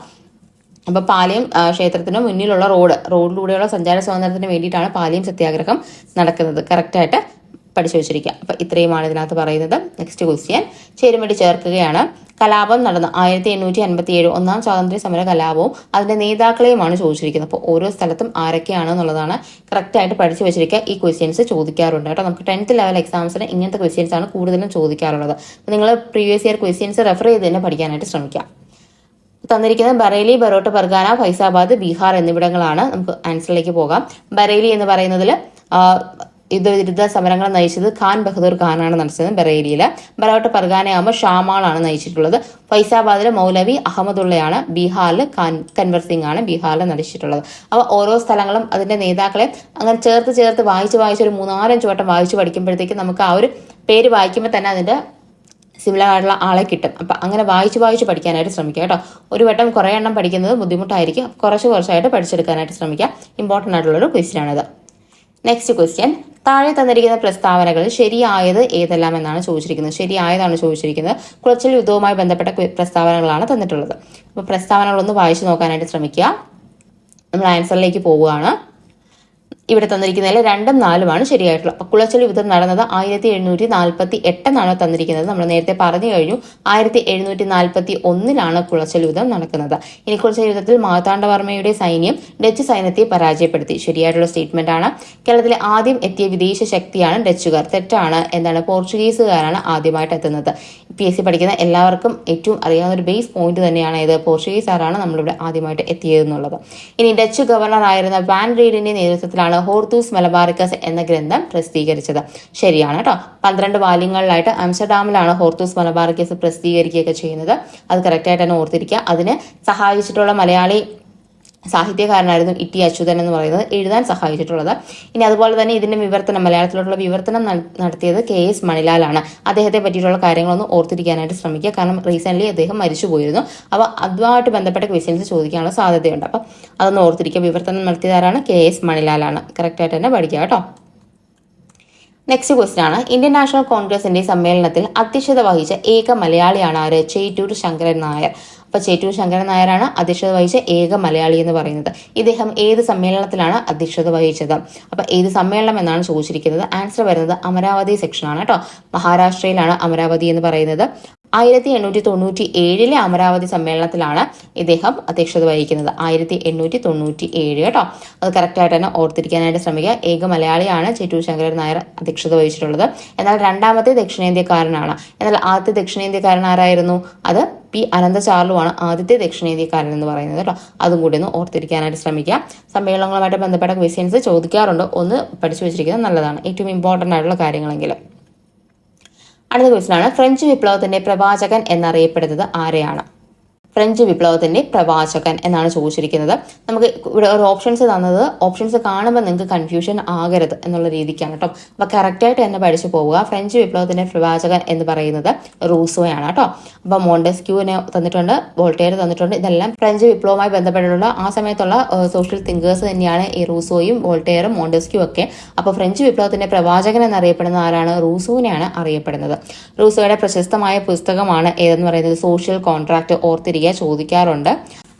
അപ്പൊ പാലിയം ക്ഷേത്രത്തിന് മുന്നിലുള്ള റോഡിലൂടെയുള്ള സഞ്ചാര സ്വാതന്ത്ര്യത്തിന് വേണ്ടിയിട്ടാണ് പാലിയം സത്യാഗ്രഹം നടക്കുന്നത്. കറക്റ്റായിട്ട് പഠിച്ചു വെച്ചിരിക്കുക. അപ്പൊ ഇത്രയുമാണ് ഇതിനകത്ത് പറയുന്നത്. നെക്സ്റ്റ് ക്വസ്റ്റ്യൻ, ചേരുംപടി ചേർക്കുകയാണ്. കലാപം നടന്ന 1857 ഒന്നാം സ്വാതന്ത്ര്യ സമര കലാപവും അതിന്റെ നേതാക്കളെയുമാണ് ചോദിച്ചിരിക്കുന്നത്. അപ്പോൾ ഓരോ സ്ഥലത്തും ആരൊക്കെയാണെന്നുള്ളതാണ് കറക്റ്റായിട്ട് പഠിച്ചു വെച്ചിരിക്കുക. ഈ ക്വസ്റ്റ്യൻസ് ചോദിക്കാറുണ്ട് കേട്ടോ. നമുക്ക് 10th ലെവൽ എക്സാംസിന് ഇങ്ങനത്തെ ക്വസ്റ്റ്യൻസ് ആണ് കൂടുതലും ചോദിക്കാറുള്ളത്. അപ്പോൾ നിങ്ങൾ പ്രീവിയസ് ഇയർ ക്വസ്റ്റ്യൻസ് റെഫർ ചെയ്ത് തന്നെ പഠിക്കാനായിട്ട് ശ്രമിക്കാം. തന്നിരിക്കുന്നത് ബറേലി, ബറോട്ട് പർഗാന, ഫൈസാബാദ്, ബീഹാർ എന്നിവിടങ്ങളാണ്. നമുക്ക് ആൻസറിലേക്ക് പോകാം. ബറേലി എന്ന് പറയുന്നതിൽ യുദ്ധവിരുദ്ധ സമരങ്ങൾ നയിച്ചത് ഖാൻ ബഹദൂർ ഖാനാണ് നയിച്ചത് ബറേലിയിൽ. ബറോട്ട് പർഗാനയാകുമ്പോൾ ഷാമാളാണ് നയിച്ചിട്ടുള്ളത്. ഫൈസാബാദിൽ മൗലവി അഹമ്മദുള്ളയാണ്. ബീഹാറിൽ കൻവർ സിംഗ് ആണ് ബീഹാറിൽ നയിച്ചിട്ടുള്ളത്. അപ്പോൾ ഓരോ സ്ഥലങ്ങളും അതിന്റെ നേതാക്കളെ അങ്ങനെ ചേർത്ത് വായിച്ച് ഒരു 3-4 വട്ടം വായിച്ച് പഠിക്കുമ്പോഴത്തേക്കും നമുക്ക് ആ ഒരു പേര് വായിക്കുമ്പോൾ തന്നെ അതിന്റെ സിമിലർ ആയിട്ടുള്ള ആളെ കിട്ടും. അപ്പം അങ്ങനെ വായിച്ച് പഠിക്കാനായിട്ട് ശ്രമിക്കുക കേട്ടോ. ഒരു വട്ടം കുറേ എണ്ണം പഠിക്കുന്നത് ബുദ്ധിമുട്ടായിരിക്കും. കുറച്ചായിട്ട് പഠിച്ചെടുക്കാനായിട്ട് ശ്രമിക്കുക. ഇമ്പോർട്ടൻ്റ് ആയിട്ടുള്ളൊരു ക്വസ്റ്റ്യനാണിത്. നെക്സ്റ്റ് ക്വസ്റ്റ്യൻ, താഴെ തന്നിരിക്കുന്ന പ്രസ്താവനകളിൽ ശരിയായത് ഏതെല്ലാം എന്നാണ് ചോദിച്ചിരിക്കുന്നത്. ശരിയായതാണ് ചോദിച്ചിരിക്കുന്നത്. കുളച്ചൽ യുദ്ധവുമായി ബന്ധപ്പെട്ട പ്രസ്താവനകളാണ് തന്നിട്ടുള്ളത്. അപ്പോൾ പ്രസ്താവനകളൊന്ന് വായിച്ചു നോക്കാനായിട്ട് ശ്രമിക്കുക. നമ്മൾ ആൻസറിലേക്ക് പോവുകയാണ്. ഇവിടെ തന്നിരിക്കുന്നതിൽ 2ഉം 4ഉമാണ് ശരിയായിട്ടുള്ളത്. അപ്പോൾ കുളച്ചൽ യുദ്ധം നടന്നത് 1748 തന്നിരിക്കുന്നത്. നമ്മൾ നേരത്തെ പറഞ്ഞു കഴിഞ്ഞു 1741 കുളച്ചൽ യുദ്ധം നടക്കുന്നത്. ഇനി കുളച്ചൽ യുദ്ധത്തിൽ മാർത്താണ്ഡവർമ്മയുടെ സൈന്യം ഡച്ച് സൈന്യത്തെ പരാജയപ്പെടുത്തി. ശരിയായിട്ടുള്ള സ്റ്റേറ്റ്മെന്റ് ആണ്. കേരളത്തിലെ ആദ്യം എത്തിയ വിദേശ ശക്തിയാണ് ഡച്ചുകാർ. തെറ്റാണ്. എന്താണ്? പോർച്ചുഗീസുകാരാണ് ആദ്യമായിട്ട് എത്തുന്നത്. PSC പഠിക്കുന്ന എല്ലാവർക്കും ഏറ്റവും അറിയാവുന്ന ഒരു ബേസ് പോയിന്റ് തന്നെയാണ് ഇത്. പോർച്ചുഗീസുകാരാണ് നമ്മളിവിടെ ആദ്യമായിട്ട് എത്തിയതെന്നുള്ളത്. ഇനി ഡച്ച് ഗവർണർ ആയിരുന്ന വാൻ റീഡിന്റെ നേതൃത്വത്തിലാണ് ആണ് ഹോർത്തൂസ് മലബാറിക്കസ് എന്ന ഗ്രന്ഥം പ്രസിദ്ധീകരിച്ചത്? ശരിയാണ് കേട്ടോ. 12 വാല്യങ്ങളിലായിട്ട് ആംസ്റ്റർഡാമിലാണ് ഹോർത്തൂസ് മലബാറിക്കസ് പ്രസിദ്ധീകരിക്കുകയൊക്കെ ചെയ്യുന്നത്. അത് കറക്റ്റായിട്ട് തന്നെ ഓർത്തിരിക്കുക. അതിന് സഹായിച്ചിട്ടുള്ള മലയാളി സാഹിത്യകാരനായിരുന്നു ഇ ടി അച്യുതൻ എന്ന് പറയുന്നത്, എഴുതാൻ സഹായിച്ചിട്ടുള്ളത്. ഇനി അതുപോലെ തന്നെ ഇതിന്റെ വിവർത്തനം, മലയാളത്തിലോട്ടുള്ള വിവർത്തനം നടത്തിയത് KS മണിലാലാണ്. അദ്ദേഹത്തെ പറ്റിയിട്ടുള്ള കാര്യങ്ങളൊന്നും ഓർത്തിരിക്കാനായിട്ട് ശ്രമിക്കുക. കാരണം റീസെന്റ് അദ്ദേഹം മരിച്ചു പോയിരുന്നു. അപ്പോൾ അതുമായിട്ട് ബന്ധപ്പെട്ട ക്വസ്റ്റ്യൻസ് ചോദിക്കാനുള്ള സാധ്യതയുണ്ട്. അപ്പം അതൊന്ന് ഓർത്തിരിക്കുക. വിവർത്തനം നടത്തിയതാരാണ്? KS മണിലാലാണ്. കറക്റ്റായിട്ട് തന്നെ പഠിക്കുക കേട്ടോ. നെക്സ്റ്റ് ക്വസ്റ്റ്യൻ ആണ്, ഇന്ത്യൻ നാഷണൽ കോൺഗ്രസിന്റെ സമ്മേളനത്തിൽ അധ്യക്ഷത വഹിച്ച ഏക മലയാളിയാണ് ആര്? ചേറ്റൂർ ശങ്കരൻ നായർ. അപ്പൊ ചേറ്റൂർ ശങ്കരൻ നായരാണ് അധ്യക്ഷത വഹിച്ച ഏക മലയാളി എന്ന് പറയുന്നത്. ഇദ്ദേഹം ഏത് സമ്മേളനത്തിലാണ് അധ്യക്ഷത വഹിച്ചത്? അപ്പൊ ഏത് സമ്മേളനം എന്നാണ് ചോദിച്ചിരിക്കുന്നത്. ആൻസർ വരുന്നത് അമരാവതി സെക്ഷൻ ആണ് കേട്ടോ. മഹാരാഷ്ട്രയിലാണ് അമരാവതി എന്ന് പറയുന്നത്. 1897 അമരാവതി സമ്മേളനത്തിലാണ് ഇദ്ദേഹം അധ്യക്ഷത വഹിക്കുന്നത്. 1897 കേട്ടോ. അത് കറക്റ്റായിട്ട് തന്നെ ഓർത്തിരിക്കാനായിട്ട് ശ്രമിക്കുക. ഏക മലയാളിയാണ് ചേറ്റൂർ ശങ്കരൻ നായർ അധ്യക്ഷത വഹിച്ചിട്ടുള്ളത്. എന്നാൽ രണ്ടാമത്തെ ദക്ഷിണേന്ത്യക്കാരനാണ്. എന്നാൽ ആദ്യത്തെ ദക്ഷിണേന്ത്യക്കാരൻ ആരായിരുന്നു? അത് P. അനന്തചാർലുവാണ് ആദ്യത്തെ ദക്ഷിണേന്ത്യക്കാരൻ എന്ന് പറയുന്നത് കേട്ടോ. അതും കൂടി ഒന്ന് ഓർത്തിരിക്കാനായിട്ട് ശ്രമിക്കുക. സമ്മേളനങ്ങളുമായിട്ട് ബന്ധപ്പെട്ട ക്വസ്റ്റ്യൻസ് ചോദിക്കാറുണ്ട്. ഒന്ന് പഠിച്ചു വെച്ചിരിക്കുന്നത് നല്ലതാണ്, ഏറ്റവും ഇമ്പോർട്ടൻ്റ് ആയിട്ടുള്ള കാര്യങ്ങളെങ്കിലും. അടുത്ത ക്വസ്റ്റ്യൻ ആണ്, ഫ്രഞ്ച് വിപ്ലവത്തിന്റെ പ്രവാചകൻ എന്നറിയപ്പെടുന്നത് ആരെയാണ്? ഫ്രഞ്ച് വിപ്ലവത്തിന്റെ പ്രവാചകൻ എന്നാണ് ചോദിച്ചിരിക്കുന്നത്. നമുക്ക് ഇവിടെ ഒരു ഓപ്ഷൻസ് തന്നത്, ഓപ്ഷൻസ് കാണുമ്പോൾ നിങ്ങൾക്ക് കൺഫ്യൂഷൻ ആകരുത് എന്നുള്ള രീതിക്കാണ് കേട്ടോ. അപ്പൊ കറക്റ്റായിട്ട് തന്നെ പഠിച്ചു പോവുക. ഫ്രഞ്ച് വിപ്ലവത്തിന്റെ പ്രവാചകൻ എന്ന് പറയുന്നത് റൂസോയാണ് കേട്ടോ. അപ്പൊ മോണ്ടസ്ക്യൂവിനെ തന്നിട്ടുണ്ട്, വോൾട്ടേർ തന്നിട്ടുണ്ട്. ഇതെല്ലാം ഫ്രഞ്ച് വിപ്ലവവുമായി ബന്ധപ്പെട്ടിട്ടുള്ള ആ സമയത്തുള്ള സോഷ്യൽ തിങ്കേഴ്സ് തന്നെയാണ് ഈ റൂസോയും വോൾട്ടേറും മോണ്ടസ്ക്യൂ ഒക്കെ. അപ്പൊ ഫ്രഞ്ച് വിപ്ലവത്തിന്റെ പ്രവാചകൻ എന്നറിയപ്പെടുന്ന ആരാണ്? റൂസോനെയാണ് അറിയപ്പെടുന്നത്. റൂസോയുടെ പ്രശസ്തമായ പുസ്തകമാണ് ഏതെന്ന് പറയുന്നത് സോഷ്യൽ കോൺട്രാക്ട്. ഓർത്തിരിക്കുക, ചോദിക്കാറുണ്ട്.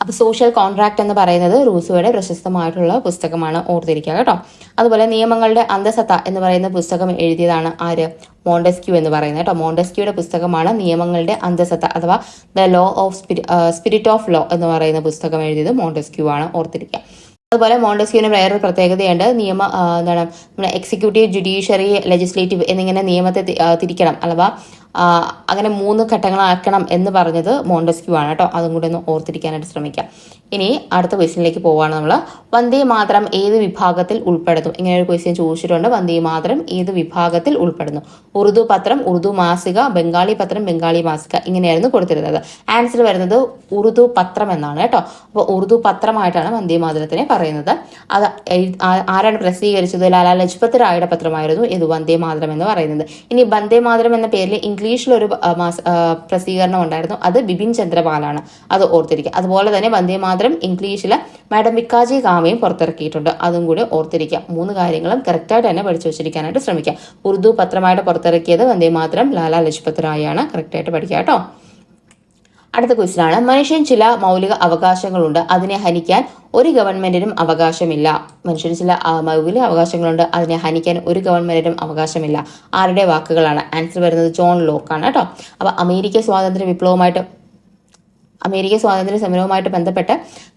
അപ്പൊ സോഷ്യൽ കോൺട്രാക്ട് എന്ന് പറയുന്നത് റൂസോയുടെ പ്രശസ്തമായിട്ടുള്ള പുസ്തകമാണ്, ഓർത്തിരിക്കുക കേട്ടോ. അതുപോലെ നിയമങ്ങളുടെ അന്തസത്ത എന്ന് പറയുന്ന പുസ്തകം എഴുതിയതാണ് ആര്? മോണ്ടസ്ക്യൂ എന്ന് പറയുന്നത് കേട്ടോ. മോണ്ടസ്ക്യൂയുടെ പുസ്തകമാണ് നിയമങ്ങളുടെ അന്തസത്ത അഥവാ the law of spirit of law എന്ന് പറയുന്ന പുസ്തകം എഴുതിയത് മോണ്ടസ്ക്യൂ ആണ്, ഓർത്തിരിക്കുക. അതുപോലെ മോണ്ടസ്ക്യൂവിന് വേറൊരു പ്രത്യേകതയുണ്ട്. നമ്മുടെ എക്സിക്യൂട്ടീവ്, ജുഡീഷ്യറി, ലെജിസ്ലേറ്റീവ് എന്നിങ്ങനെ നിയമത്തെ തിരിക്കണം, അഥവാ അങ്ങനെ 3 ഘട്ടങ്ങളാക്കണം എന്ന് പറഞ്ഞത് മോണ്ടസ്ക്യൂ ആണ് കേട്ടോ. അതും കൂടെ ഒന്ന് ഓർത്തിരിക്കാനായിട്ട് ശ്രമിക്കാം. ഇനി അടുത്ത ക്വസ്റ്റ്യനിലേക്ക് പോവുകയാണ് നമ്മൾ. വന്ദേ മാതരം ഏത് വിഭാഗത്തിൽ ഉൾപ്പെടുന്നു? ഇങ്ങനെ ഒരു ക്വസ്റ്റ്യൻ ചോദിച്ചിട്ടുണ്ട്. വന്ദേ മാതരം ഏത് വിഭാഗത്തിൽ ഉൾപ്പെടുന്നു? ഉറുദു പത്രം, ഉറുദു മാസിക, ബംഗാളി പത്രം, ബംഗാളി മാസിക, ഇങ്ങനെയായിരുന്നു കൊടുത്തിരുന്നത്. ആൻസർ വരുന്നത് ഉറുദു പത്രം എന്നാണ് കേട്ടോ. അപ്പോൾ ഉറുദു പത്രമായിട്ടാണ് വന്ദേ മാതരത്തിനെ പറയുന്നത്. അത് ആരാണ് പ്രസിദ്ധീകരിച്ചത്? ലാലാ ലജ്പത് റായുടെ പത്രമായിരുന്നു ഇത് വന്ദേ മാതരം എന്ന് പറയുന്നത്. ഇനി വന്ദേ മാതരം എന്ന പേരിൽ ഇംഗ്ലീഷിലൊരു പ്രസിദ്ധീകരണം ഉണ്ടായിരുന്നു, അത് ബിപിൻ ചന്ദ്രപാലാണ്. അത് ഓർത്തിരിക്കുക. അതുപോലെ തന്നെ വന്ദേ മാതരം ഇംഗ്ലീഷിൽ മാഡം വിക്കാജി കാമയും പുറത്തിറക്കിയിട്ടുണ്ട്. അതും കൂടി ഓർത്തിരിക്കുക. 3 കാര്യങ്ങളും കറക്റ്റായിട്ട് തന്നെ പഠിച്ചു വെച്ചിരിക്കാനായിട്ട് ശ്രമിക്കുക. ഉറുദു പത്രമായിട്ട് പുറത്തിറക്കിയത് വന്ദേ മാതരം ലാലാ ലജ്പത് റായാണ്. കറക്റ്റായിട്ട് പഠിക്കുക കേട്ടോ. അടുത്ത ക്വസ്റ്റ്യൻ ആണ്, മനുഷ്യൻ ചില മൗലിക അവകാശങ്ങളുണ്ട്, അതിനെ ഹനിക്കാൻ ഒരു ഗവൺമെന്റിനും അവകാശമില്ല. മനുഷ്യന് ചില മൗലിക അവകാശങ്ങളുണ്ട്, അതിനെ ഹനിക്കാൻ ഒരു ഗവൺമെന്റിനും അവകാശമില്ല. ആരുടെ വാക്കുകളാണ്? ആൻസർ വരുന്നത് ജോൺ ലോക്കാണ് കേട്ടോ. അപ്പൊ അമേരിക്ക സ്വാതന്ത്ര്യ സമരവുമായിട്ട് ബന്ധപ്പെട്ട്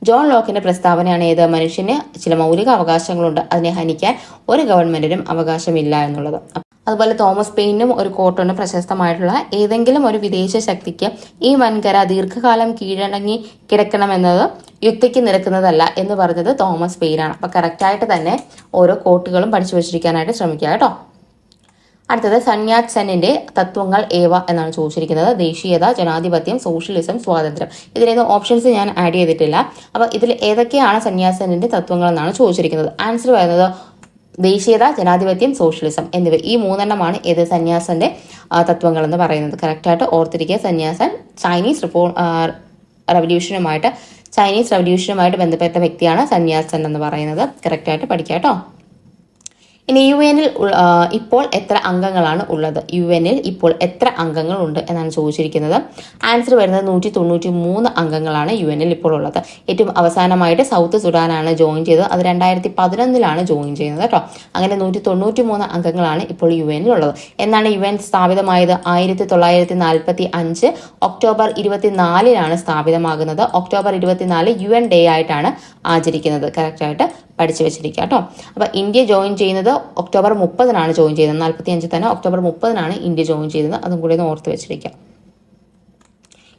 ജോൺ ലോക്കിന്റെ പ്രസ്താവനയാണ് ഏത്? മനുഷ്യന് ചില മൗലിക അവകാശങ്ങളുണ്ട്, അതിനെ ഹനിക്കാൻ ഒരു ഗവൺമെന്റിനും അവകാശമില്ല എന്നുള്ളത്. അതുപോലെ തോമസ് പെയിനും ഒരു കോട്ടുണ്ട് പ്രശസ്തമായിട്ടുള്ള, ഏതെങ്കിലും ഒരു വിദേശ ശക്തിക്ക് ഈ വൻകര ദീർഘകാലം കീഴടങ്ങി കിടക്കണമെന്നത് യുക്തിക്ക് നിരക്കുന്നതല്ല എന്ന് പറഞ്ഞത് തോമസ് പെയിനാണ്. അപ്പൊ കറക്റ്റായിട്ട് തന്നെ ഓരോ കോട്ടുകളും പഠിച്ചു വെച്ചിരിക്കാനായിട്ട് ശ്രമിക്കുക കേട്ടോ. അടുത്തത് സന്യാറ്റ് സെന്നിന്റെ തത്വങ്ങൾ ഏവ എന്നാണ് ചോദിച്ചിരിക്കുന്നത്. ദേശീയത, ജനാധിപത്യം, സോഷ്യലിസം, സ്വാതന്ത്ര്യം. ഇതിലേത് ഓപ്ഷൻസ് ഞാൻ ആഡ് ചെയ്തിട്ടില്ല. അപ്പൊ ഇതിൽ ഏതൊക്കെയാണ് സന്യാറ്റ് സെന്നിന്റെ തത്വങ്ങൾ എന്നാണ് ചോദിച്ചിരിക്കുന്നത്. ആൻസർ വരുന്നത് ദേശീയത, ജനാധിപത്യം, സോഷ്യലിസം എന്നിവ. ഈ 3 ഏത് സന്യാസന്റെ തത്വങ്ങൾ എന്ന് പറയുന്നത്. കറക്റ്റായിട്ട് ഓർത്തിരിക്കുക. സന്യാസൻ ചൈനീസ് റവല്യൂഷനുമായിട്ട് ബന്ധപ്പെട്ട വ്യക്തിയാണ് സന്യാസൻ എന്ന് പറയുന്നത്. കറക്റ്റായിട്ട് പഠിക്കുക കേട്ടോ. ഇനി UN ഇപ്പോൾ എത്ര അംഗങ്ങളാണ് ഉള്ളത്? UN ഇപ്പോൾ എത്ര അംഗങ്ങളുണ്ട് എന്നാണ് ചോദിച്ചിരിക്കുന്നത്. ആൻസർ വരുന്നത് 193 അംഗങ്ങളാണ് UN ഇപ്പോൾ ഉള്ളത്. ഏറ്റവും അവസാനമായിട്ട് സൗത്ത് സുഡാനാണ് ജോയിൻ ചെയ്തത്. അത് 2011 ജോയിൻ ചെയ്യുന്നത് കേട്ടോ. അങ്ങനെ 193 അംഗങ്ങളാണ് ഇപ്പോൾ UN ഉള്ളത്. എന്നാണ് UN സ്ഥാപിതമായത്? 1945 ഒക്ടോബർ 24 സ്ഥാപിതമാകുന്നത്. ഒക്ടോബർ 24 UN ഡേ ആയിട്ടാണ് ആചരിക്കുന്നത്. കറക്റ്റായിട്ട് പഠിച്ചു വെച്ചിരിക്കുക കേട്ടോ. അപ്പൊ ഇന്ത്യ ജോയിൻ ചെയ്യുന്നത് ഒക്ടോബർ 30 ജോയിൻ ചെയ്തത്. 45 തന്നെ ഒക്ടോബർ 30 ഇന്ത്യ ജോയിൻ ചെയ്തത്. അതും കൂടി ഒന്ന് ഓർത്ത് വെച്ചിരിക്കുക.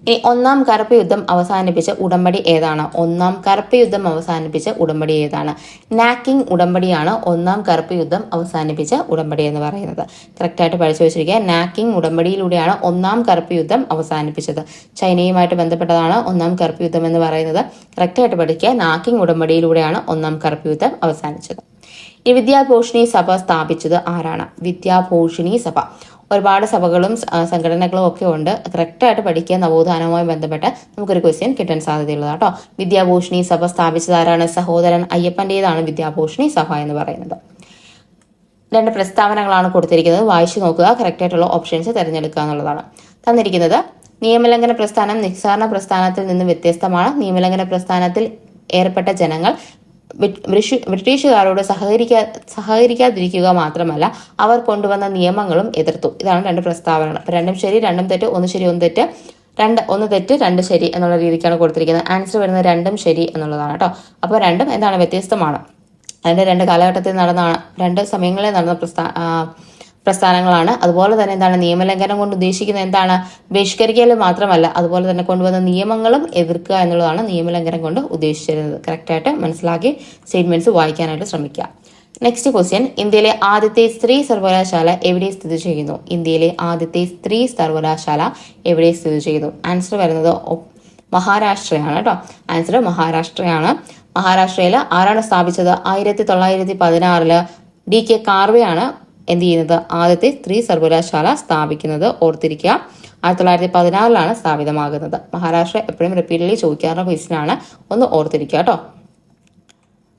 ഇനി ഒന്നാം കറുപ്പ് യുദ്ധം അവസാനിപ്പിച്ച ഉടമ്പടി ഏതാണ്? ഒന്നാം കറുപ്പ് യുദ്ധം അവസാനിപ്പിച്ച ഉടമ്പടി ഏതാണ്? നാക്കിംഗ് ഉടമ്പടിയാണ് ഒന്നാം കറുപ്പ് യുദ്ധം അവസാനിപ്പിച്ച ഉടമ്പടി എന്ന് പറയുന്നത്. കറക്റ്റായിട്ട് പഠിച്ചു വെച്ചിരിക്കുക. നാക്കിംഗ് ഉടമ്പടിയിലൂടെയാണ് ഒന്നാം കറുപ്പ് യുദ്ധം അവസാനിപ്പിച്ചത്. ചൈനയുമായിട്ട് ബന്ധപ്പെട്ടതാണ് ഒന്നാം കറുപ്പ് യുദ്ധം എന്ന് പറയുന്നത്. കറക്റ്റായിട്ട് പഠിക്കുക. നാക്കിംഗ് ഉടമ്പടിയിലൂടെയാണ് ഒന്നാം കറുപ്പ് യുദ്ധം അവസാനിച്ചത്. ഈ വിദ്യാഭൂഷണി സഭ സ്ഥാപിച്ചത് ആരാണ്? വിദ്യാഭൂഷണി സഭ. ഒരുപാട് സഭകളും സംഘടനകളും ഒക്കെ ഉണ്ട്. കറക്റ്റായിട്ട് പഠിക്കുക. നവോത്ഥാനവുമായി ബന്ധപ്പെട്ട് നമുക്കൊരു ക്വസ്റ്റ്യൻ കിട്ടാൻ സാധ്യതയുള്ളതാണ് കേട്ടോ. വിദ്യാഭൂഷണി സഭ സ്ഥാപിച്ചത് ആരാണ്? സഹോദരൻ അയ്യപ്പൻ്റെതാണ് വിദ്യാഭൂഷണി സഭ എന്ന് പറയുന്നത്. 2 പ്രസ്താവനകളാണ് കൊടുത്തിരിക്കുന്നത്. വായിച്ചു നോക്കുക. കറക്റ്റായിട്ടുള്ള ഓപ്ഷൻസ് തിരഞ്ഞെടുക്കുക എന്നുള്ളതാണ്. തന്നിരിക്കുന്നത് നിയമലംഘന പ്രസ്ഥാനം നിസ്സാരണ പ്രസ്ഥാനത്തിൽ നിന്ന് വ്യത്യസ്തമാണ്. നിയമലംഘന പ്രസ്ഥാനത്തിൽ ഏർപ്പെട്ട ജനങ്ങൾ ബ്രിട്ടീഷുകാരോട് സഹകരിക്കാതിരിക്കുക മാത്രമല്ല അവർ കൊണ്ടുവന്ന നിയമങ്ങളും എതിർത്തു. ഇതാണ് 2 പ്രസ്താവനകൾ. അപ്പൊ 2 ശരി 2 തെറ്റ്, 1 ശരി 1 തെറ്റ്, 1 തെറ്റ് 2 ശരി എന്നുള്ള രീതിക്കാണ് കൊടുത്തിരിക്കുന്നത്. ആൻസർ വരുന്നത് 2 ശരി എന്നുള്ളതാണ് കേട്ടോ. അപ്പോൾ 2 എന്താണ്? വ്യത്യസ്തമാണ്. അതിന്റെ 2 കാലഘട്ടത്തിൽ നടന്നാണ്, 2 സമയങ്ങളിൽ നടന്ന പ്രസ്ഥാനങ്ങളാണ്. അതുപോലെ തന്നെ എന്താണ് നിയമലംഘനം കൊണ്ട് ഉദ്ദേശിക്കുന്നത്? എന്താണ്? ബഹിഷ്കരിക്കൽ മാത്രമല്ല, അതുപോലെ തന്നെ കൊണ്ടുവന്ന നിയമങ്ങളും എതിർക്കുക എന്നുള്ളതാണ് നിയമലംഘനം കൊണ്ട് ഉദ്ദേശിച്ചിരുന്നത്. കറക്റ്റായിട്ട് മനസ്സിലാക്കി സ്റ്റേറ്റ്മെന്റ്സ് വായിക്കാനായിട്ട് ശ്രമിക്കുക. Next question. ഇന്ത്യയിലെ ആദ്യത്തെ സ്ത്രീ സർവകലാശാല എവിടെ സ്ഥിതി ചെയ്യുന്നു? ഇന്ത്യയിലെ ആദ്യത്തെ സ്ത്രീ സർവകലാശാല എവിടെ സ്ഥിതി ചെയ്യുന്നു? ആൻസർ വരുന്നത് മഹാരാഷ്ട്രയാണ് കേട്ടോ. ആൻസർ മഹാരാഷ്ട്രയാണ്. മഹാരാഷ്ട്രയിൽ ആരാണ് സ്ഥാപിച്ചത്? 1916 DK കാർവെയാണ് എന്ത് ചെയ്യുന്നത്? ആദ്യത്തെ സ്ത്രീ സർവകലാശാല സ്ഥാപിക്കുന്നത്. ഓർത്തിരിക്കുക. 1916 സ്ഥാപിതമാകുന്നത്. മഹാരാഷ്ട്ര എപ്പോഴും റിപ്പീറ്റ്ലി ചോദിക്കാറുള്ള ക്വസ്റ്റ്യനാണ്. ഒന്ന് ഓർത്തിരിക്കുക കേട്ടോ.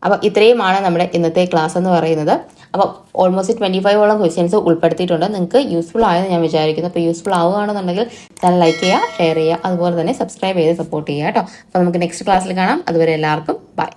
അപ്പോൾ ഇത്രയുമാണ് നമ്മുടെ ഇന്നത്തെ ക്ലാസ് എന്ന് പറയുന്നത്. അപ്പോൾ ഓൾമോസ്റ്റ് 25ഓളം ക്വസ്റ്റ്യൻസ് ഉൾപ്പെടുത്തിയിട്ടുണ്ട്. നിങ്ങൾക്ക് യൂസ്ഫുൾ ആയെന്ന് ഞാൻ വിചാരിക്കുന്നു. അപ്പോൾ യൂസ്ഫുൾ ആവുകയാണെന്നുണ്ടെങ്കിൽ ചാനൽ ലൈക്ക് ചെയ്യുക, ഷെയർ ചെയ്യുക, അതുപോലെ തന്നെ സബ്സ്ക്രൈബ് ചെയ്ത് സപ്പോർട്ട് ചെയ്യുക കേട്ടോ. അപ്പോൾ നമുക്ക് നെക്സ്റ്റ് ക്ലാസ്സിൽ കാണാം. അതുവരെ എല്ലാവർക്കും ബൈ.